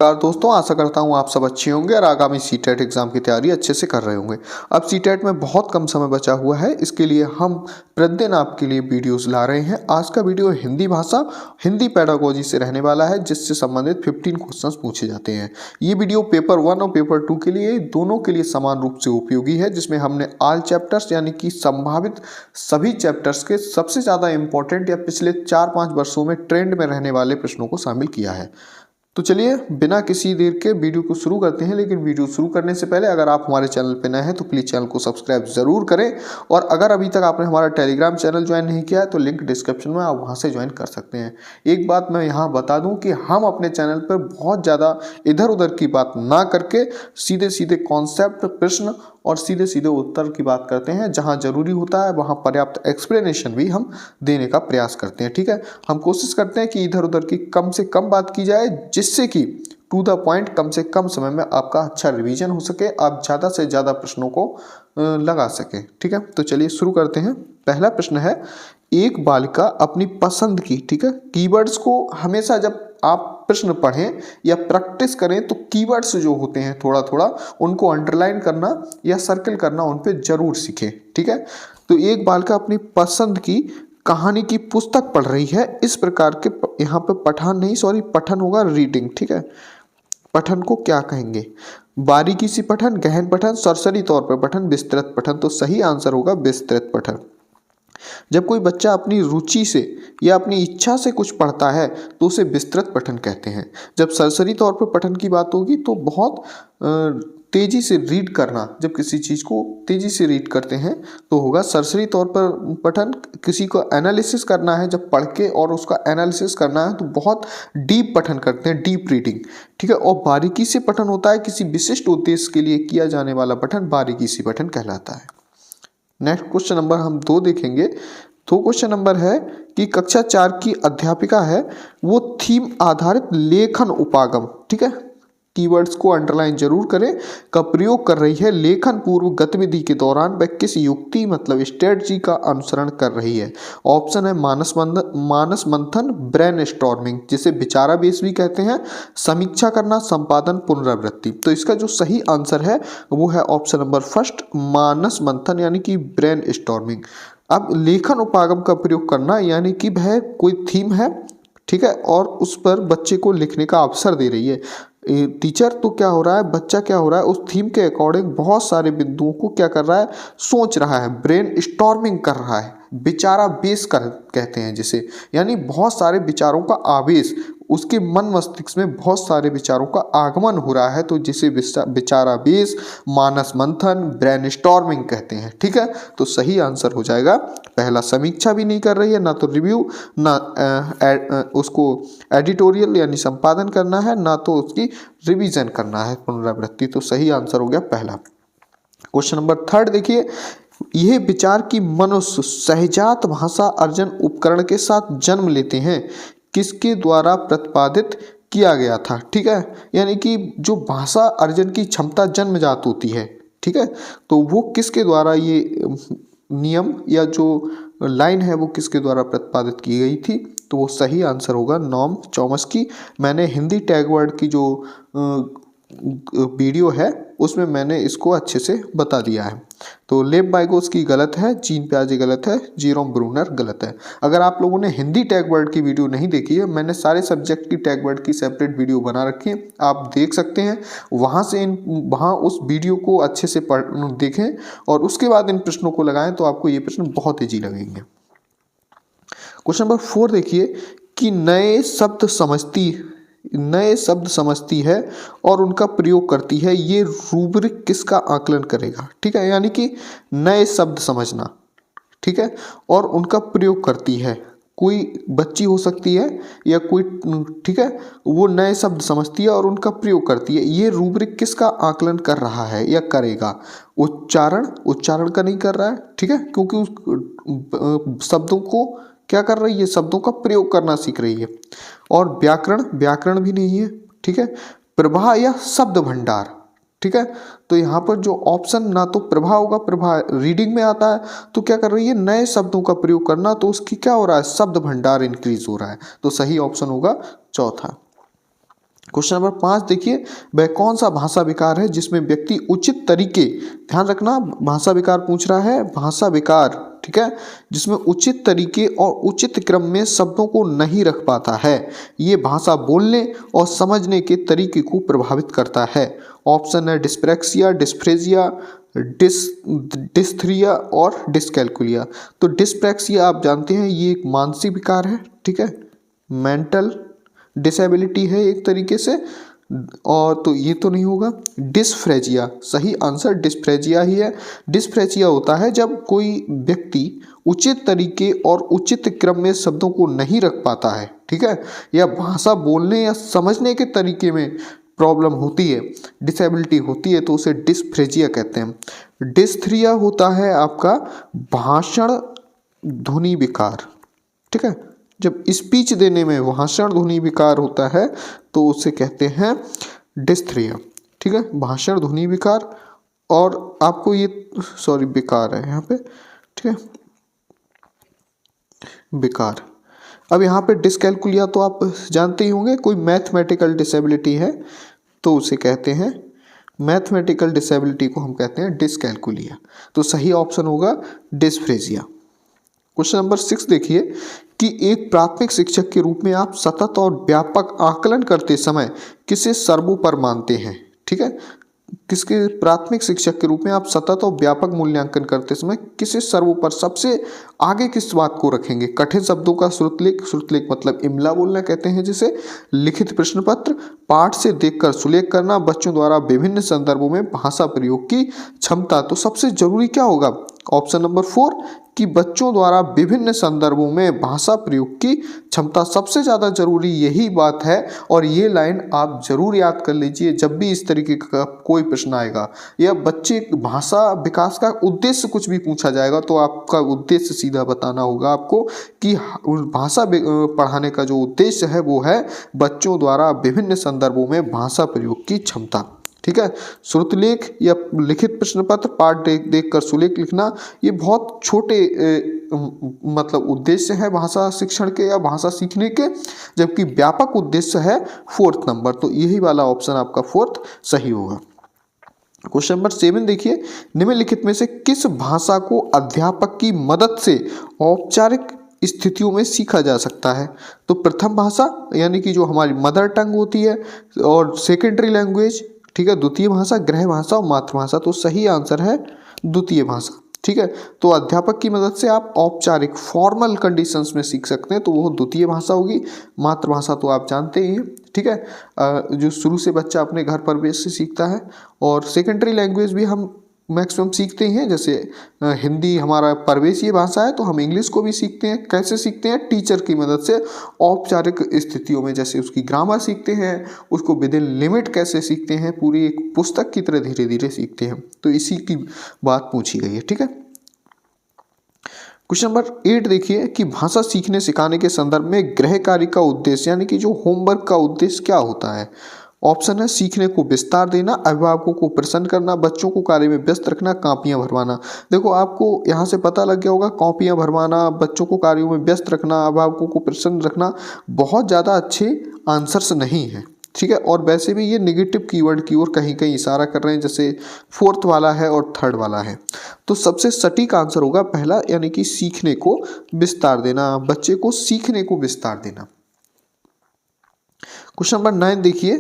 दोस्तों, आशा करता हूँ आप सब अच्छे होंगे और आगामी सीटेट एग्जाम की तैयारी अच्छे से कर रहे होंगे। अब सीटेट में बहुत कम समय बचा हुआ है, इसके लिए हम प्रतिदिन आपके लिए वीडियोस ला रहे हैं। आज का वीडियो हिंदी भाषा, हिंदी पेडागोजी से रहने वाला है, जिससे संबंधित 15 क्वेश्चंस पूछे जाते हैं। ये वीडियो पेपर 1 और पेपर 2 के लिए, दोनों के लिए समान रूप से उपयोगी है, जिसमें हमने ऑल चैप्टर्स यानी कि संभावित सभी चैप्टर्स के सबसे ज़्यादा इंपॉर्टेंट या पिछले 4-5 वर्षों में ट्रेंड में रहने वाले प्रश्नों को शामिल किया है। तो चलिए बिना किसी देर के वीडियो को शुरू करते हैं। लेकिन वीडियो शुरू करने से पहले अगर आप हमारे चैनल पर नए हैं तो प्लीज़ चैनल को सब्सक्राइब जरूर करें, और अगर अभी तक आपने हमारा टेलीग्राम चैनल ज्वाइन नहीं किया है तो लिंक डिस्क्रिप्शन में, आप वहां से ज्वाइन कर सकते हैं। एक बात मैं यहाँ बता दूं कि हम अपने चैनल पर बहुत ज़्यादा इधर उधर की बात ना करके सीधे सीधे कॉन्सेप्ट, प्रश्न और सीधे सीधे उत्तर की बात करते हैं। जहां जरूरी होता है वहां पर्याप्त एक्सप्लेनेशन भी हम देने का प्रयास करते हैं। ठीक है, हम कोशिश करते हैं कि इधर उधर की कम से कम बात की जाए, जिससे कि टू द पॉइंट कम से कम समय में आपका अच्छा रिवीजन हो सके, आप ज़्यादा से ज़्यादा प्रश्नों को लगा सकें। ठीक है, तो चलिए शुरू करते हैं। पहला प्रश्न है, एक बालिका अपनी पसंद की, ठीक है, कीवर्ड्स को हमेशा जब आप प्रश्न पढ़ें या प्रैक्टिस करें तो कीवर्ड्स जो होते हैं थोड़ा थोड़ा उनको अंडरलाइन करना या सर्कल करना उन पे जरूर सीखें। ठीक है, तो एक बालिका अपनी पसंद की कहानी की पुस्तक पढ़ रही है। इस प्रकार के, यहाँ पे पठन होगा रीडिंग। ठीक है, पठन को क्या कहेंगे? बारीकी सी पठन, गहन पठन, सरसरी तौर पर पठन, विस्तृत पठन। तो सही आंसर होगा विस्तृत पठन। जब कोई बच्चा अपनी रुचि से या अपनी इच्छा से कुछ पढ़ता है तो उसे विस्तृत पठन कहते हैं। जब सरसरी तौर पर पठन की बात होगी तो बहुत तेजी से रीड करना, जब किसी चीज़ को तेजी से रीड करते हैं तो होगा सरसरी तौर पर पठन। किसी को एनालिसिस करना है, जब पढ़ के और उसका एनालिसिस करना है तो बहुत डीप पठन करते हैं, डीप रीडिंग। ठीक है, और बारीकी से पठन होता है किसी विशिष्ट उद्देश्य के लिए किया जाने वाला पठन बारीकी से पठन कहलाता है। नेक्स्ट क्वेश्चन नंबर हम 2 देखेंगे। तो क्वेश्चन नंबर है कि कक्षा 4 की अध्यापिका है, वो थीम आधारित लेखन उपागम, ठीक है, कीवर्ड्स को अंडरलाइन जरूर करें, का प्रयोग कर रही है। लेखन पूर्व गतिविधि के दौरान वह किस युक्ति मतलब स्ट्रेटजी का अनुसरण कर रही है? ऑप्शन है मानस मंथन, ब्रेन स्टॉर्मिंग, जिसे विचाराभ्यास भी कहते हैं, समीक्षा करना, संपादन, पुनरावृत्ति। तो इसका जो सही आंसर है वो है ऑप्शन नंबर फर्स्ट, मानस मंथन यानी कि ब्रेन स्टॉर्मिंग। अब लेखन उपागम का प्रयोग करना यानी कि वह कोई थीम है, ठीक है, और उस पर बच्चे को लिखने का अवसर दे रही है। टीचर तो क्या हो रहा है, बच्चा क्या हो रहा है, उस थीम के अकॉर्डिंग बहुत सारे बिंदुओं को क्या कर रहा है, सोच रहा है, ब्रेन स्टॉर्मिंग कर रहा है, विचारावेश कर कहते हैं जिसे, यानी बहुत सारे विचारों का आवेश, उसके मन मस्तिष्क में बहुत सारे विचारों का आगमन हो रहा है, तो जिसे विचारावेश, मानस मंथन, ब्रेन स्टॉर्मिंग कहते हैं। ठीक है, तो सही आंसर हो जाएगा पहला। समीक्षा भी नहीं कर रही है, ना तो रिव्यू, ना उसको एडिटोरियल यानी संपादन करना है, ना तो उसकी रिवीजन करना है, पुनरावृत्ति। तो सही आंसर हो गया पहला। क्वेश्चन नंबर 3 देखिए, यह विचार कि मनुष्य सहजात भाषा अर्जन उपकरण के साथ जन्म लेते हैं, किसके द्वारा प्रतिपादित किया गया था? ठीक है, यानी कि जो भाषा अर्जन की क्षमता जन्मजात होती है, ठीक है, तो वो किसके द्वारा, ये नियम या जो लाइन है वो किसके द्वारा प्रतिपादित की गई थी? तो वो सही आंसर होगा नॉम चॉम्स्की। मैंने हिंदी टैग वर्ड की जो वीडियो है उसमें मैंने इसको अच्छे से बता दिया है। तो लेव वाइगोत्स्की गलत है, जीन पियाजे गलत है, जेरोम ब्रूनर गलत है। अगर आप लोगों ने हिंदी टैग वर्ड की वीडियो नहीं देखी है, मैंने सारे सब्जेक्ट की टैग वर्ड की सेपरेट वीडियो बना रखी है, आप देख सकते हैं। वहाँ उस वीडियो को अच्छे से देखें और उसके बाद इन प्रश्नों को लगाएं तो आपको ये प्रश्न बहुत ईजी लगेंगे। क्वेश्चन नंबर 4 देखिए कि नए शब्द समझती है और उनका प्रयोग करती है, ये रूब्रिक किसका आकलन करेगा? ठीक है, यानी कि नए शब्द समझना, ठीक है, और उनका प्रयोग करती है, कोई बच्ची हो सकती है या कोई, ठीक है, वो नए शब्द समझती है और उनका प्रयोग करती है, ये रूब्रिक किसका आकलन कर रहा है या करेगा? उच्चारण का नहीं कर रहा है, ठीक है, क्योंकि उस शब्दों को क्या कर रही है, शब्दों का प्रयोग करना सीख रही है। और व्याकरण भी नहीं है, ठीक है, प्रभा या शब्द भंडार, ठीक है, तो यहाँ पर जो ऑप्शन ना तो प्रभा होगा, प्रभा रीडिंग में आता है, तो क्या कर रही है, नए शब्दों का प्रयोग करना, तो उसकी क्या हो रहा है, शब्द भंडार इंक्रीज हो रहा है, तो सही ऑप्शन होगा चौथा। क्वेश्चन नंबर 5 देखिए, वह कौन सा भाषा विकार है जिसमें व्यक्ति उचित तरीके, ध्यान रखना भाषा विकार पूछ रहा है, भाषा विकार, ठीक है, जिसमें उचित तरीके और उचित क्रम में शब्दों को नहीं रख पाता है। ये भाषा बोलने और समझने के तरीके को प्रभावित करता है। ऑप्शन है डिस्प्रैक्सिया, डिस्फ्रेजिया, डिस्थ्रिया और डिस्कैल्कुलिया। तो डिस्प्रैक्सिया आप जानते हैं ये एक मानसिक विकार है, ठीक है, मेंटल डिसेबिलिटी है एक तरीके से, और तो ये तो नहीं होगा। डिस्फ्रेजिया, सही आंसर डिस्फ्रेजिया ही है। डिस्फ्रेजिया होता है जब कोई व्यक्ति उचित तरीके और उचित क्रम में शब्दों को नहीं रख पाता है, ठीक है, या भाषा बोलने या समझने के तरीके में प्रॉब्लम होती है, डिसेबिलिटी होती है, तो उसे डिस्फ्रेजिया कहते हैं। डिस्थ्रिया होता है आपका भाषण ध्वनि विकार, ठीक है, जब स्पीच देने में भाषण ध्वनि विकार होता है तो उसे कहते हैं डिस्थ्रिया, ठीक है, भाषण ध्वनि विकार। और आपको ये सॉरी विकार है यहाँ पे, ठीक है, विकार। अब यहाँ पे डिस्कैल्कुलिया तो आप जानते ही होंगे, कोई मैथमेटिकल डिसेबिलिटी है तो उसे कहते हैं, मैथमेटिकल डिसेबिलिटी को हम कहते हैं डिस्कैल्कुलिया। तो सही ऑप्शन होगा डिस्फ्रेजिया। क्वेश्चन नंबर 6 देखिए कि एक प्राथमिक शिक्षक के रूप में आप सतत और व्यापक आकलन करते समय किसे सर्वोपरि मानते हैं, ठीक है, किसके प्राथमिक शिक्षक के रूप में आप सतत और व्यापक मूल्यांकन करते समय किसे सर्वोपरि, सबसे आगे किस बात को रखेंगे? कठिन शब्दों का श्रुतलेख, श्रुतलेख मतलब इमला बोलना कहते हैं जिसे, लिखित प्रश्न पत्र, पाठ से देखकर सुलेख करना, बच्चों द्वारा विभिन्न संदर्भों में भाषा प्रयोग की क्षमता। तो सबसे जरूरी क्या होगा? ऑप्शन नंबर 4 कि बच्चों द्वारा विभिन्न संदर्भों में भाषा प्रयोग की क्षमता, सबसे ज़्यादा जरूरी यही बात है। और ये लाइन आप जरूर याद कर लीजिए जब भी इस तरीके का कोई प्रश्न आएगा या बच्चे भाषा विकास का उद्देश्य कुछ भी पूछा जाएगा तो आपका उद्देश्य सीधा बताना होगा आपको कि भाषा पढ़ाने का जो उद्देश्य है वो है बच्चों द्वारा विभिन्न संदर्भों में भाषा प्रयोग की क्षमता, ठीक है। श्रुतलेख या लिखित प्रश्न पत्र, पाठ देख कर सुलेख लिखना, ये बहुत छोटे मतलब उद्देश्य है भाषा शिक्षण के या भाषा सीखने के, जबकि व्यापक उद्देश्य है 4th नंबर। तो यही वाला ऑप्शन आपका 4th सही होगा। क्वेश्चन नंबर 7 देखिए, निम्नलिखित में से किस भाषा को अध्यापक की मदद से औपचारिक स्थितियों में सीखा जा सकता है? तो प्रथम भाषा यानी कि जो हमारी मदर टंग होती है, और सेकेंडरी लैंग्वेज, ठीक है, द्वितीय भाषा, गृह भाषा और मातृभाषा। तो सही आंसर है द्वितीय भाषा, ठीक है। तो अध्यापक की मदद से आप औपचारिक फॉर्मल कंडीशंस में सीख सकते हैं तो वो द्वितीय भाषा होगी। मातृभाषा तो आप जानते ही हैं, ठीक है, जो शुरू से बच्चा अपने घर परिवेश से सीखता है। और सेकेंडरी लैंग्वेज भी हम मैक्सिमम सीखते हैं, जैसे हिंदी हमारा परिवेशीय भाषा है तो हम इंग्लिश को भी सीखते हैं। कैसे सीखते हैं? टीचर की मदद से औपचारिक स्थितियों में, जैसे उसकी ग्रामर सीखते हैं, उसको विद इन लिमिट कैसे सीखते हैं, पूरी एक पुस्तक की तरह धीरे धीरे सीखते हैं। तो इसी की बात पूछी गई है, ठीक है। क्वेश्चन नंबर 8 देखिए कि भाषा सीखने सिखाने के संदर्भ में गृह कार्य का उद्देश्य यानी कि जो होमवर्क का उद्देश्य क्या होता है? ऑप्शन है सीखने को विस्तार देना, अभिभावकों को प्रसन्न करना, बच्चों को कार्य में व्यस्त रखना, कॉपियां भरवाना। देखो आपको यहाँ से पता लग गया होगा, कॉपियां भरवाना, बच्चों को कार्यों में व्यस्त रखना, अभिभावकों को प्रसन्न रखना बहुत ज़्यादा अच्छे आंसर्स नहीं हैं, ठीक है। और वैसे भी ये निगेटिव कीवर्ड की ओर कहीं कहीं इशारा कर रहे हैं, जैसे 4th वाला है और 3rd वाला है। तो सबसे सटीक आंसर होगा पहला, यानी कि सीखने को विस्तार देना, बच्चे को सीखने को विस्तार देना। क्वेश्चन नंबर 9 देखिए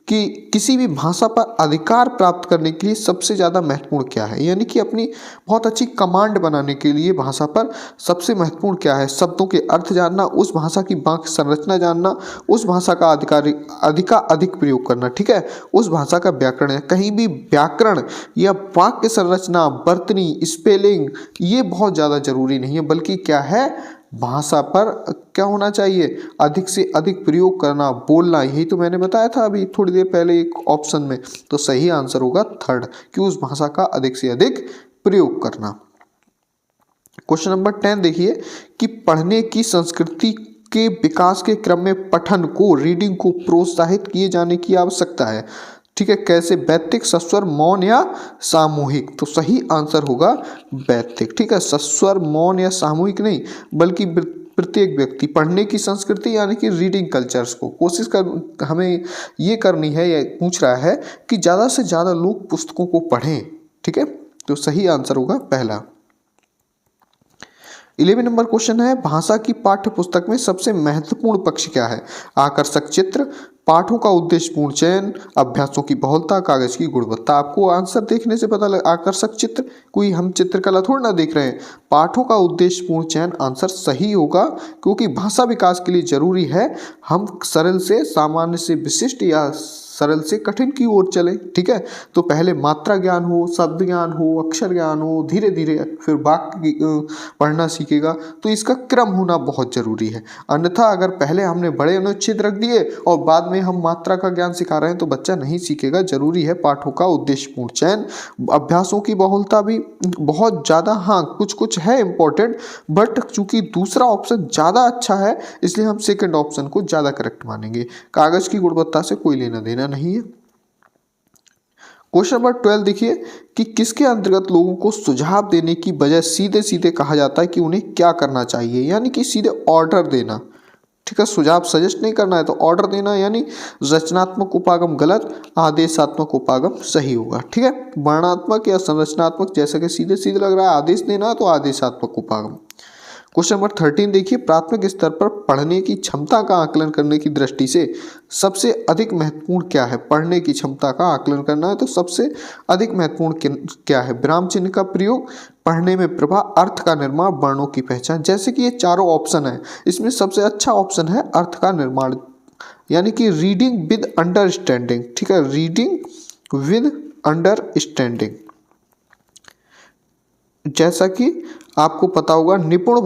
कि किसी भी भाषा पर अधिकार प्राप्त करने के लिए सबसे ज़्यादा महत्वपूर्ण क्या है? यानी कि अपनी बहुत अच्छी कमांड बनाने के लिए भाषा पर सबसे महत्वपूर्ण क्या है? शब्दों के अर्थ जानना, उस भाषा की वाक्य संरचना जानना, उस भाषा का अधिक प्रयोग करना, ठीक है, उस भाषा का व्याकरण है। कहीं भी व्याकरण या वाक्य संरचना, वर्तनी, स्पेलिंग ये बहुत ज़्यादा जरूरी नहीं है, बल्कि क्या है, भाषा पर क्या होना चाहिए, अधिक से अधिक प्रयोग करना, बोलना। यही तो मैंने बताया था अभी थोड़ी देर पहले एक ऑप्शन में। तो सही आंसर होगा 3rd कि उस भाषा का अधिक से अधिक प्रयोग करना। क्वेश्चन नंबर 10 देखिए कि पढ़ने की संस्कृति के विकास के क्रम में पठन को, रीडिंग को प्रोत्साहित किए जाने की आवश्यकता है, ठीक है। कैसे? वैयक्तिक, सस्वर, मौन या सामूहिक? तो सही आंसर होगा वैयक्तिक, ठीक है। सस्वर, मौन या सामूहिक नहीं, बल्कि प्रत्येक व्यक्ति पढ़ने की संस्कृति यानी कि रीडिंग कल्चर्स को कोशिश कर हमें ये करनी है, या पूछ रहा है कि ज़्यादा से ज़्यादा लोग पुस्तकों को पढ़ें। ठीक है, तो सही आंसर होगा पहला। 11 नंबर क्वेश्चन है, भाषा की पाठ्य पुस्तक में सबसे महत्वपूर्ण पक्ष क्या है? आकर्षक चित्र, पाठों का उद्देश्यपूर्ण चयन, अभ्यासों की बहुलता, कागज की गुणवत्ता। आपको आंसर देखने से पता लगा, आकर्षक चित्र, कोई हम चित्रकला थोड़ी ना देख रहे हैं। पाठों का उद्देश्यपूर्ण चयन आंसर सही होगा, क्योंकि भाषा विकास के लिए जरूरी है हम सरल से सामान्य से विशिष्ट या सरल से कठिन की ओर चले। ठीक है, तो पहले मात्रा ज्ञान हो, शब्द ज्ञान हो, अक्षर ज्ञान हो, धीरे धीरे फिर वाक्य पढ़ना सीखेगा। तो इसका क्रम होना बहुत जरूरी है, अन्यथा अगर पहले हमने बड़े अनुच्छेद रख दिए और बाद में हम मात्रा का ज्ञान सिखा रहे हैं तो बच्चा नहीं सीखेगा। जरूरी है पाठों का उद्देश्यपूर्ण चयन, अभ्यासों की बहुलता भी बहुत ज़्यादा, हाँ कुछ कुछ है इंपॉर्टेंट, बट चूंकि दूसरा ऑप्शन ज़्यादा अच्छा है इसलिए हम सेकंड ऑप्शन को ज़्यादा करेक्ट मानेंगे। कागज की गुणवत्ता से कोई लेना देना नहीं है। क्वेश्चन नंबर 12 देखिए कि किसके अंतर्गत लोगों को सुझाव देने की बजाय सीधे सीधे कहा जाता है कि उन्हें क्या करना चाहिए, यानी कि सीधे ऑर्डर देना। ठीक है, सुझाव सजेस्ट नहीं करना है तो ऑर्डर देना, यानी रचनात्मक उपागम गलत, आदेशात्मक उपागम सही होगा। ठीक है, वर्णनात्मक या संरचनात्मक, जैसा कि सीधे सीधे लग रहा है आदेश देना तो आदेशात्मक उपागम। क्वेश्चन नंबर 13 देखिए, प्राथमिक स्तर पर पढ़ने की क्षमता का आकलन करने की दृष्टि से सबसे अधिक महत्वपूर्ण क्या है? पढ़ने की क्षमता का आकलन करना है तो सबसे अधिक महत्वपूर्ण क्या है? विराम चिन्ह का प्रयोग, पढ़ने में प्रभाव, अर्थ का निर्माण, वर्णों की पहचान। जैसे कि ये चारों ऑप्शन है, इसमें सबसे अच्छा ऑप्शन है अर्थ का निर्माण, यानी कि रीडिंग विद अंडरस्टैंडिंग। ठीक है, रीडिंग विद अंडरस्टैंडिंग। जैसा कि आपको पता होगा निपुण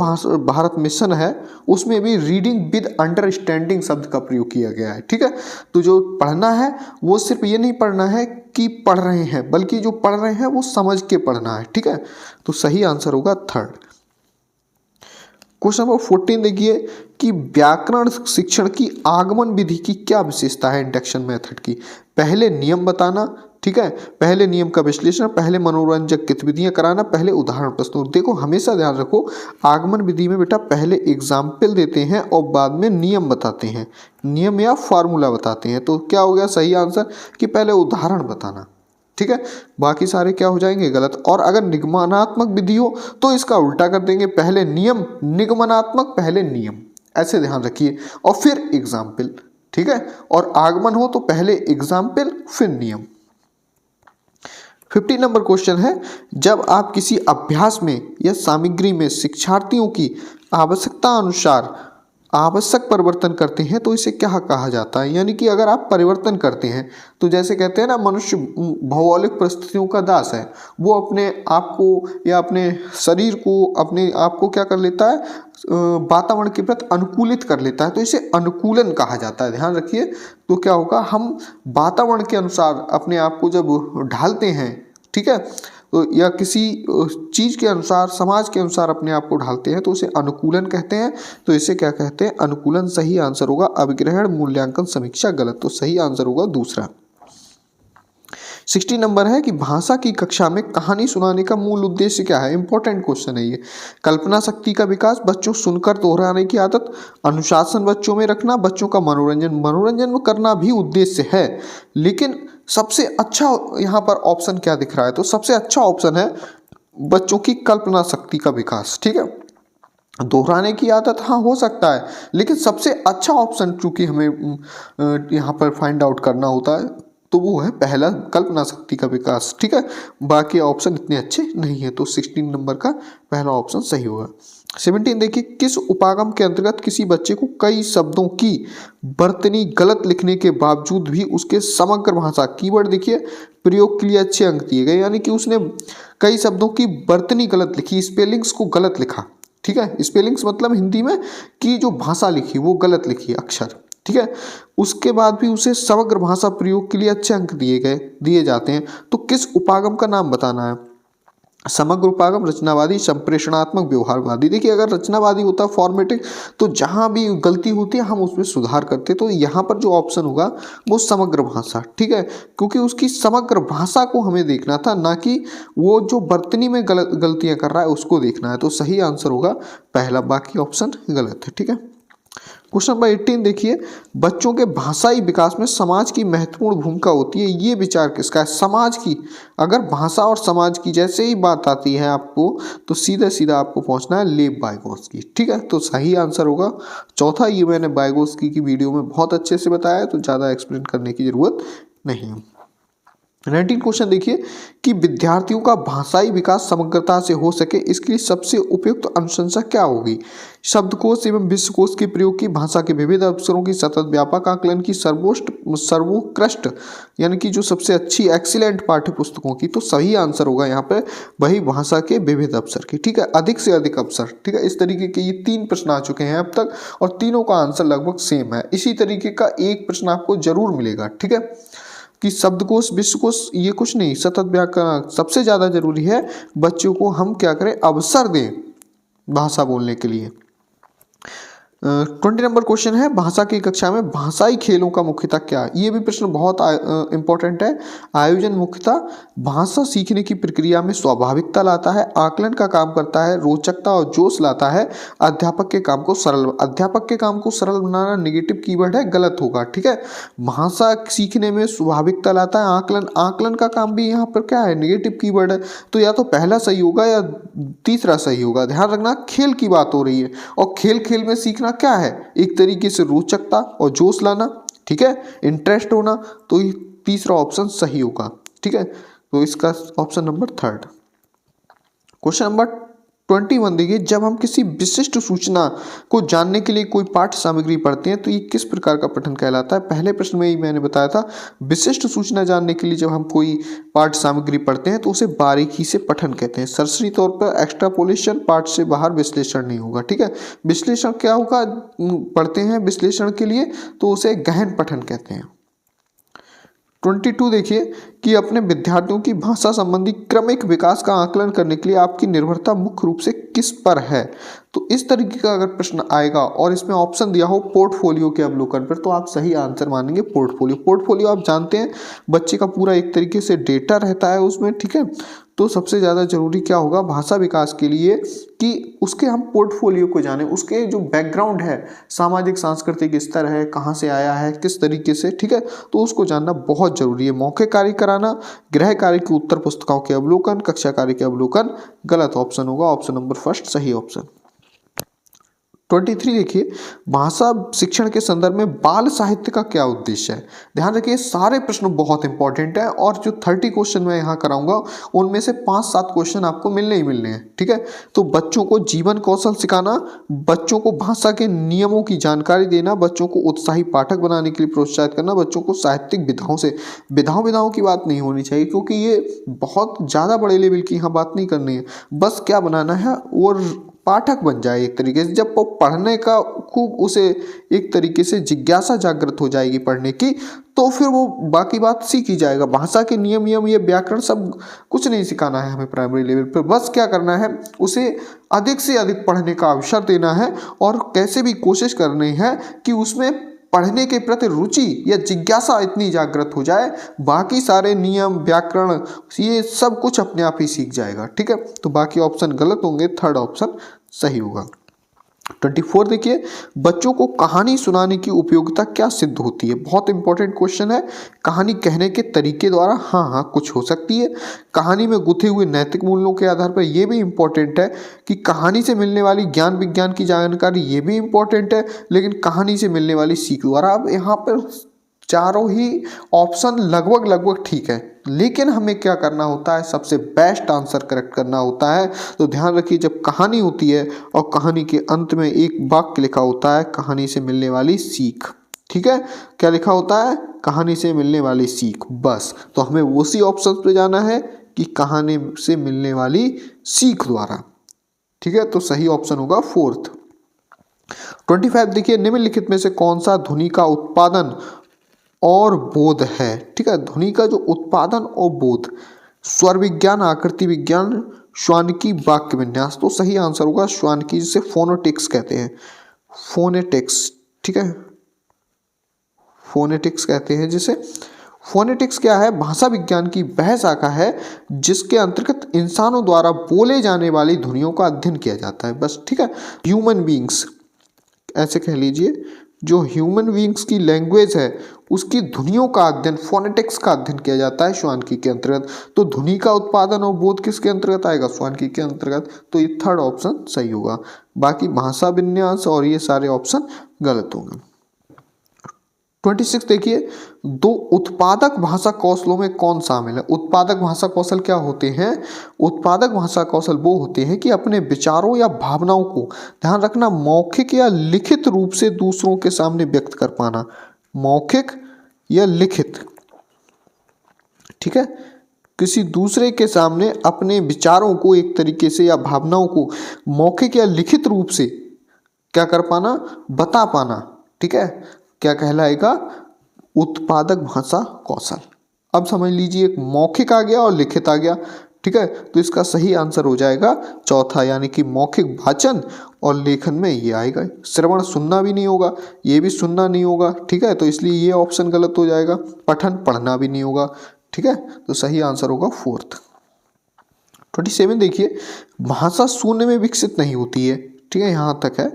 भारत मिशन है, उसमें भी रीडिंग विद अंडरस्टैंडिंग शब्द का प्रयोग किया गया है। ठीक है, तो जो पढ़ना है वो सिर्फ ये नहीं पढ़ना है कि पढ़ रहे हैं, बल्कि जो पढ़ रहे हैं वो समझ के पढ़ना है। ठीक है, तो सही आंसर होगा थर्ड। क्वेश्चन नंबर 14 देखिए कि व्याकरण शिक्षण की आगमन विधि की क्या विशेषता है? इंडक्शन मेथड की। पहले नियम बताना, ठीक है, पहले नियम का विश्लेषण, पहले मनोरंजक गतिविधियां कराना, पहले उदाहरण प्रस्तुत। देखो हमेशा ध्यान रखो, आगमन विधि में बेटा पहले एग्जाम्पल देते हैं और बाद में नियम बताते हैं, नियम या फॉर्मूला बताते हैं। तो क्या हो गया सही आंसर कि पहले उदाहरण बताना। ठीक है, बाकी सारे क्या हो जाएंगे गलत। और अगर निगमनात्मक विधि हो तो इसका उल्टा कर देंगे, पहले नियम, निगमनात्मक पहले नियम, ऐसे ध्यान रखिए, और फिर एग्जाम्पल। ठीक है, और आगमन हो तो पहले एग्जाम्पल फिर नियम। 50 नंबर क्वेश्चन है, जब आप किसी अभ्यास में या सामग्री में शिक्षार्थियों की आवश्यकता अनुसार आवश्यक परिवर्तन करते हैं तो इसे क्या कहा जाता है? यानी कि अगर आप परिवर्तन करते हैं तो जैसे कहते हैं ना, मनुष्य भौगोलिक परिस्थितियों का दास है, वो अपने आप को या अपने शरीर को, अपने आप को क्या कर लेता है, वातावरण के प्रति अनुकूलित कर लेता है, तो इसे अनुकूलन कहा जाता है। ध्यान रखिए, तो क्या होगा, हम वातावरण के अनुसार अपने आप को जब ढालते हैं, ठीक है, तो या किसी चीज़ के अनुसार, समाज के अनुसार अपने आप को ढालते हैं तो उसे अनुकूलन कहते हैं। तो इसे क्या कहते हैं? अनुकूलन। सही आंसर होगा अभिग्रहण, मूल्यांकन, समीक्षा गलत, तो सही आंसर होगा दूसरा। 60 नंबर है कि भाषा की कक्षा में कहानी सुनाने का मूल उद्देश्य क्या है? इंपॉर्टेंट क्वेश्चन है ये। कल्पना शक्ति का विकास, बच्चों सुनकर दोहराने की आदत, अनुशासन बच्चों में रखना, बच्चों का मनोरंजन। मनोरंजन करना भी उद्देश्य है, लेकिन सबसे अच्छा यहाँ पर ऑप्शन क्या दिख रहा है? तो सबसे अच्छा ऑप्शन है बच्चों की कल्पना शक्ति का विकास। ठीक है, दोहराने की आदत हाँ हो सकता है, लेकिन सबसे अच्छा ऑप्शन चूंकि हमें यहाँ पर फाइंड आउट करना होता है तो वो है पहला, कल्पना शक्ति का विकास। ठीक है, बाकी ऑप्शन इतने अच्छे नहीं है, तो 16 नंबर का पहला ऑप्शन सही होगा। 17 देखिए, किस उपागम के अंतर्गत किसी बच्चे को कई शब्दों की वर्तनी गलत लिखने के बावजूद भी उसके समग्र भाषा, कीवर्ड देखिए, प्रयोग के लिए अच्छे अंक दिए गए, यानी कि उसने कई शब्दों की वर्तनी गलत लिखी, स्पेलिंग्स को गलत लिखा। ठीक है, स्पेलिंग्स मतलब हिंदी में कि जो भाषा लिखी वो गलत लिखी, अक्षर। ठीक है, उसके बाद भी उसे समग्र भाषा प्रयोग के लिए अच्छे अंक दिए जाते हैं। तो किस उपागम का नाम बताना है? समग्र उपागम, रचनावादी, संप्रेषणात्मक, व्यवहारवादी। देखिए अगर रचनावादी होता है फॉर्मेटिव, तो जहाँ भी गलती होती है हम उसमें सुधार करते हैं। तो यहाँ पर जो ऑप्शन होगा वो समग्र भाषा, ठीक है, क्योंकि उसकी समग्र भाषा को हमें देखना था, ना कि वो जो वर्तनी में गलतियाँ कर रहा है उसको देखना है। तो सही आंसर होगा पहला, बाकी ऑप्शन गलत है। ठीक है, क्वेश्चन नंबर 18 देखिए, बच्चों के भाषाई विकास में समाज की महत्वपूर्ण भूमिका होती है, ये विचार किसका है? समाज की। अगर भाषा और समाज की जैसे ही बात आती है आपको, तो सीधा सीधा आपको पहुंचना है लेव वाइगोत्स्की। ठीक है, तो सही आंसर होगा चौथा। ये मैंने वाइगोत्स्की की वीडियो में बहुत अच्छे से बताया है, तो ज़्यादा एक्सप्लेन करने की जरूरत नहीं है। 19 क्वेश्चन देखिए कि विद्यार्थियों का भाषाई विकास समग्रता से हो सके, इसके लिए सबसे उपयुक्त अनुशंसा क्या होगी? शब्दकोश एवं विश्वकोश के प्रयोग की, भाषा के विविध अवसरों की, सतत व्यापक आकलन की, सर्वोत्कृष्ट यानी कि जो सबसे अच्छी एक्सीलेंट पाठ्य पुस्तकों की। तो सही आंसर होगा यहाँ पे वही भाषा के विविध अवसर की। ठीक है, अधिक से अधिक अवसर। ठीक है, इस तरीके के ये 3 प्रश्न आ चुके हैं अब तक, और तीनों का आंसर लगभग सेम है। इसी तरीके का एक प्रश्न आपको जरूर मिलेगा। ठीक है, कि शब्दकोश, विश्वकोश ये कुछ नहीं, सतत व्याकरण सबसे ज़्यादा जरूरी है। बच्चों को हम क्या करें, अवसर दें भाषा बोलने के लिए। 20 नंबर क्वेश्चन है, भाषा की कक्षा में भाषाई खेलों का मुख्यतः क्या है? ये भी प्रश्न बहुत इंपॉर्टेंट है। आयोजन मुख्यतः भाषा सीखने की प्रक्रिया में स्वाभाविकता लाता है, आकलन का काम करता है, रोचकता और जोश लाता है, अध्यापक के काम को सरल बनाना नेगेटिव कीवर्ड है, गलत होगा। ठीक है, भाषा सीखने में स्वाभाविकता लाता है, आकलन का काम भी यहाँ पर क्या है, नेगेटिव कीवर्ड है। तो या तो पहला सही होगा या तीसरा सही होगा। ध्यान रखना, खेल की बात हो रही है, और खेल में सीखना क्या है, एक तरीके से रोचकता और जोश लाना। ठीक है, इंटरेस्ट होना। तो ये तीसरा ऑप्शन सही होगा। ठीक है, तो इसका ऑप्शन नंबर 3। क्वेश्चन नंबर 21 देखिए, जब हम किसी विशिष्ट सूचना को जानने के लिए कोई पाठ्य सामग्री पढ़ते हैं तो ये किस प्रकार का पठन कहलाता है? पहले प्रश्न में ही मैंने बताया था, विशिष्ट सूचना जानने के लिए जब हम कोई पाठ्य सामग्री पढ़ते हैं तो उसे बारीकी से पठन कहते हैं। सरसरी तौर पर एक्स्ट्रापोलेशन, पाठ से बाहर विश्लेषण नहीं होगा। ठीक है, विश्लेषण क्या होगा, पढ़ते हैं विश्लेषण के लिए तो उसे गहन पठन कहते हैं। 22 देखिए कि अपने विद्यार्थियों की भाषा संबंधी क्रमिक विकास का आकलन करने के लिए आपकी निर्भरता मुख्य रूप से किस पर है? तो इस तरीके का अगर प्रश्न आएगा और इसमें ऑप्शन दिया हो पोर्टफोलियो के अवलोकन पर, तो आप सही आंसर मानेंगे पोर्टफोलियो आप जानते हैं बच्चे का पूरा एक तरीके से डेटा रहता है उसमें। ठीक है, तो सबसे ज़्यादा जरूरी क्या होगा भाषा विकास के लिए कि उसके हम पोर्टफोलियो को जानें, उसके जो बैकग्राउंड है, सामाजिक सांस्कृतिक स्तर है, कहाँ से आया है, किस तरीके से। ठीक है, तो उसको जानना बहुत जरूरी है। मौखिक कार्य कराना, गृह कार्य की उत्तर पुस्तिकाओं के अवलोकन, कक्षा कार्य के अवलोकन, गलत ऑप्शन होगा ऑप्शन नंबर फर्स्ट सही ऑप्शन। 23 देखिए, भाषा शिक्षण के संदर्भ में बाल साहित्य का क्या उद्देश्य है? ध्यान रखिए, सारे प्रश्न बहुत इंपॉर्टेंट है, और जो 30 क्वेश्चन मैं यहाँ कराऊंगा उनमें से 5-7 क्वेश्चन आपको मिलने ही मिलने हैं। ठीक है, तो बच्चों को जीवन कौशल सिखाना, बच्चों को भाषा के नियमों की जानकारी देना, बच्चों को उत्साही पाठक बनाने के लिए प्रोत्साहित करना, बच्चों को साहित्यिक विधाओं से, विधाओं की बात नहीं होनी चाहिए, क्योंकि ये बहुत ज़्यादा बड़े लेवल की यहाँ बात नहीं करनी है। बस क्या बनाना है, और पाठक बन जाए एक तरीके से। जब वो पढ़ने का खूब उसे एक तरीके से जिज्ञासा जागृत हो जाएगी पढ़ने की, तो फिर वो बाकी बात सीख ही जाएगा। भाषा के नियम ये व्याकरण सब कुछ नहीं सिखाना है हमें प्राइमरी लेवल पर। बस क्या करना है, उसे अधिक से अधिक पढ़ने का अवसर देना है, और कैसे भी कोशिश करनी है कि उसमें पढ़ने के प्रति रुचि या जिज्ञासा इतनी जागृत हो जाए, बाकी सारे नियम व्याकरण ये सब कुछ अपने आप ही सीख जाएगा। ठीक है, तो बाकी ऑप्शन गलत होंगे, थर्ड ऑप्शन सही होगा। 24 देखिए, बच्चों को कहानी सुनाने की उपयोगिता क्या सिद्ध होती है? बहुत इंपॉर्टेंट क्वेश्चन है। कहानी कहने के तरीके द्वारा, हाँ कुछ हो सकती है। कहानी में गुथे हुए नैतिक मूल्यों के आधार पर, ये भी इंपॉर्टेंट है कि कहानी से मिलने वाली ज्ञान विज्ञान की जानकारी, ये भी इंपॉर्टेंट है। लेकिन कहानी से मिलने वाली सीख द्वारा, अब यहाँ पर चारों ही ऑप्शन लगभग ठीक है, लेकिन हमें क्या करना होता है, सबसे बेस्ट आंसर करेक्ट करना होता है। तो ध्यान रखिए, जब कहानी होती है और कहानी के अंत में एक वाक्य लिखा होता है, कहानी से मिलने वाली सीख। ठीक है, क्या लिखा होता है, कहानी से मिलने वाली सीख। बस तो हमें उसी ऑप्शन पे जाना है कि कहानी से मिलने वाली सीख द्वारा। ठीक है, तो सही ऑप्शन होगा 4th। 25 देखिए, निम्नलिखित में से कौन सा ध्वनि का उत्पादन और बोध है? ठीक है, ध्वनि का जो उत्पादन और बोध, स्वर विज्ञान, आकृति विज्ञान, श्वानकी वाक्य विन्यास। तो सही आंसर होगा श्वानकी, जिसे फोनेटिक्स कहते हैं, फोनेटिक्स, ठीक है, फोनेटिक्स कहते हैं जिसे। फोनेटिक्स क्या है? भाषा विज्ञान की वह शाखा है जिसके अंतर्गत इंसानों द्वारा बोले जाने वाली ध्वनियों का अध्ययन किया जाता है, बस, ठीक है। ह्यूमन बींग्स, ऐसे कह लीजिए, जो ह्यूमन बींग्स की लैंग्वेज है उसकी ध्वनियों का अध्ययन, फोनेटिक्स का अध्ययन किया जाता है श्वानकी के अंतर्गत। तो ध्वनि का उत्पादन और बोध किसके अंतर्गत आएगा? श्वानकी के अंतर्गत। तो ये थर्ड ऑप्शन सही होगा। बाकी भाषा विन्यास और ये सारे ऑप्शन गलत होंगे। 26 देखिए, दो उत्पादक भाषा कौशलों में कौन शामिल है? उत्पादक भाषा कौशल क्या होते हैं? उत्पादक भाषा कौशल वो होते हैं कि अपने विचारों या भावनाओं को, ध्यान रखना, मौखिक या लिखित रूप से दूसरों के सामने व्यक्त कर पाना, मौखिक या लिखित, ठीक है, किसी दूसरे के सामने अपने विचारों को एक तरीके से या भावनाओं को मौखिक या लिखित रूप से क्या कर पाना? बता पाना, ठीक है, क्या कहलाएगा? उत्पादक भाषा कौशल। अब समझ लीजिए, एक मौखिक आ गया और लिखित आ गया, ठीक है। तो इसका सही आंसर हो जाएगा चौथा, यानी कि मौखिक वाचन और लेखन में ये आएगा। श्रवण सुनना भी नहीं होगा, ये भी सुनना नहीं होगा, ठीक है, तो इसलिए ये ऑप्शन गलत हो जाएगा। पठन पढ़ना भी नहीं होगा, ठीक है, तो सही आंसर होगा फोर्थ। 27 देखिए, भाषा शून्य में विकसित नहीं होती है, ठीक है, यहाँ तक है।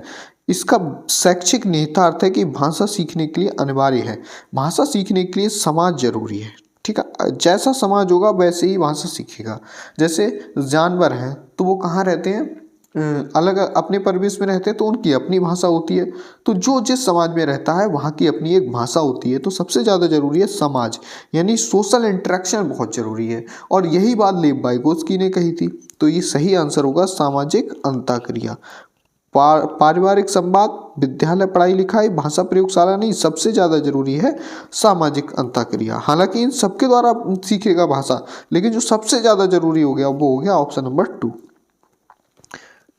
इसका शैक्षिक निहितार्थ है कि भाषा सीखने के लिए अनिवार्य है, भाषा सीखने के लिए समाज जरूरी है, ठीक है। जैसा समाज होगा वैसे ही भाषा सीखेगा। जैसे जानवर हैं तो वो कहाँ रहते हैं? अलग अपने परिवेश में रहते हैं तो उनकी अपनी भाषा होती है। तो जो जिस समाज में रहता है वहाँ की अपनी एक भाषा होती है। तो सबसे ज़्यादा जरूरी है समाज, यानी सोशल इंटरेक्शन बहुत जरूरी है। और यही बात लेव वाइगोत्स्की ने कही थी। तो ये सही आंसर होगा सामाजिक अंतःक्रिया। पारिवारिक संवाद, विद्यालय पढ़ाई लिखाई, भाषा प्रयोगशाला नहीं, सबसे ज़्यादा जरूरी है सामाजिक अंतःक्रिया। हालांकि इन सबके द्वारा सीखेगा भाषा, लेकिन जो सबसे ज़्यादा जरूरी हो गया वो हो गया ऑप्शन नंबर 2।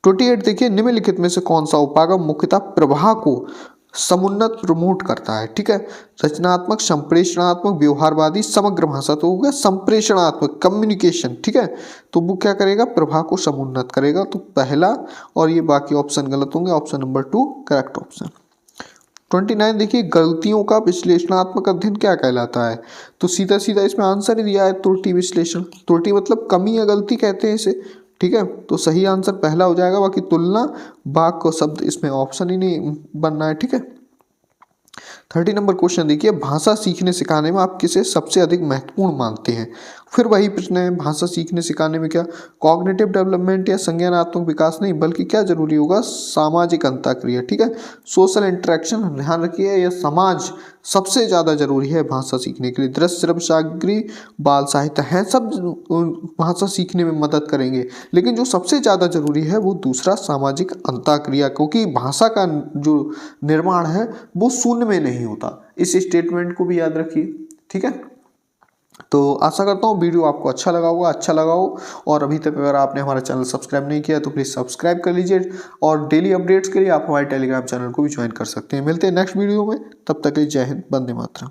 28 देखिए, निम्नलिखित में से कौन सा उपागम मुख्यतः प्रवाह को समुन्नत प्रमोट करता है? ठीक है, रचनात्मक, संप्रेषणात्मक, व्यवहारवादी, समग्र भाषा। तो हो गया संप्रेषणात्मक, कम्युनिकेशन, ठीक है। तो वो क्या करेगा? प्रवाह को समुन्नत करेगा। तो पहला और ये बाकी ऑप्शन गलत होंगे, ऑप्शन नंबर 2 करेक्ट ऑप्शन। 29 देखिए, गलतियों का विश्लेषणात्मक अध्ययन क्या कहलाता है? तो सीधा सीधा इसमें आंसर ही दिया है, त्रुटि विश्लेषण। त्रुटि मतलब कमी या गलती कहते हैं इसे, ठीक है। तो सही आंसर पहला हो जाएगा। बाकी तुलना, वाक्य को शब्द, इसमें ऑप्शन ही नहीं बनना है, ठीक है। 30 नंबर क्वेश्चन देखिए, भाषा सीखने सिखाने में आप किसे सबसे अधिक महत्वपूर्ण मानते हैं? फिर वही प्रश्न है, भाषा सीखने सिखाने में क्या कॉग्निटिव डेवलपमेंट या संज्ञानात्मक विकास नहीं, बल्कि क्या जरूरी होगा? सामाजिक अंतःक्रिया, ठीक है, सोशल इंटरेक्शन। ध्यान रखिए, यह समाज सबसे ज़्यादा जरूरी है भाषा सीखने के लिए। दृश्य, श्रव्य सामग्री, बाल साहित्य हैं, सब भाषा सीखने में मदद करेंगे, लेकिन जो सबसे ज़्यादा जरूरी है वो दूसरा सामाजिक अंतःक्रिया, क्योंकि भाषा का जो निर्माण है वो शून्य में नहीं होता। इस स्टेटमेंट को भी याद रखिए, ठीक है। तो आशा करता हूँ वीडियो आपको अच्छा लगा हो, और अभी तक अगर आपने हमारा चैनल सब्सक्राइब नहीं किया तो प्लीज़ सब्सक्राइब कर लीजिए। और डेली अपडेट्स के लिए आप हमारे टेलीग्राम चैनल को भी ज्वाइन कर सकते हैं। मिलते हैं नेक्स्ट वीडियो में, तब तक के लिए जय हिंद, वंदे मातरम।